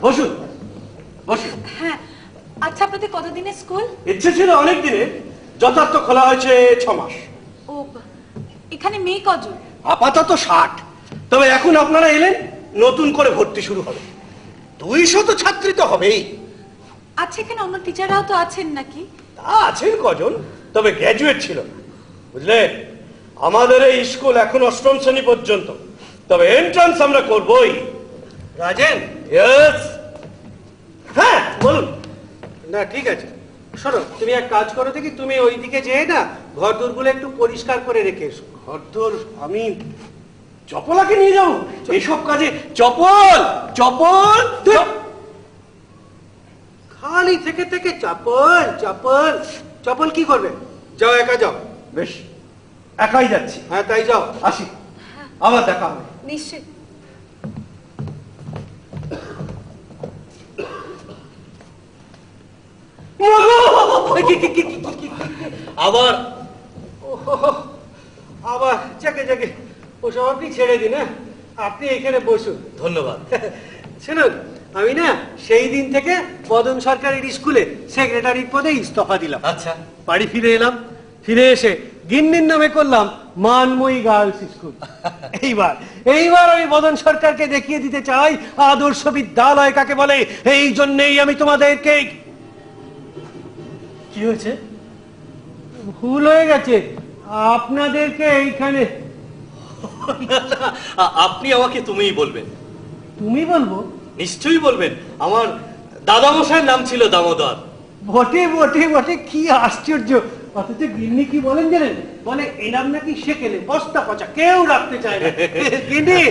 বসুন বসুন। হ্যাঁ, আচ্ছা আপনাদের কতদিনের স্কুল? ইচ্ছে ছিল অনেক দিনে, যথার্থ খোলা হয়েছে 6 মাস। ও, এখানে মেয়ে কজন? আপাতত 60। তবে এখন আপনারা এলেন, নতুন করে ভর্তি শুরু হবে। 200 ছাত্রী তো হবেই। আচ্ছা, এখানে অন্য টিচাররাও তো আছেন নাকি? তা আছেন কজন, তবে গ্র্যাজুয়েট ছিল না, বুঝলেন। আমাদের এই স্কুল এখন 8ম শ্রেণী পর্যন্ত, তবে এন্ট্রান্স আমরা করবই। রাজেন, ইয়েস। হ্যাঁ বলুন। না ঠিক আছে, শোনো, তুমি এক কাজ করো দেখি, তুমি ওইদিকে যেয়ে না ঘর দোরগুলো একটু পরিষ্কার করে রেখে এসো। ঘরদোর আমি চপলাকে নিয়ে যাবো এইসব কাজে? চপল চপল খালি থেকে থেকে চপল চপল চপল কি করবে? যাও, একা যাও। বেশ, একাই যাচ্ছি। হ্যাঁ তাই যাও। আসি, আবার দেখা হবে। নিশ্চয়ই। আবার আবার যাকে যাকে ওসব আপনি ছেড়ে দিন। হ্যাঁ, আপনি এখানে বসুন। ধন্যবাদ। শুনুন, আমি না সেই দিন থেকে বদন সরকারের স্কুলে সেক্রেটারির পদে ইস্তফা দিলাম। আচ্ছা, বাড়ি ফিরে এলাম, ফিরে এসে গিন্নির নামে করলাম মানময়ী গার্লস স্কুল। এইবার আমি বদন সরকারকে দেখিয়ে দিতে চাই আদর্শ বিদ্যালয় কাকে বলে। এই জন্যই আমি তোমাদেরকে। কি হয়েছে? ভুল হয়ে গেছে, আপনাদেরকে এইখানে। আপনি আমাকে তুমিই বলবেন। তুমি বলবো? নিশ্চয়ই বলবেন। আমার দাদামশাইয়ের নাম ছিল দামোদর। বটে বটে বটে, কি আশ্চর্য। অথচ গিন্নি কি বলেন জানেন? বলে এনার নাকি সেকেলে বস্তা পচা, কেউ রাখতে চায় না। গিন্নি,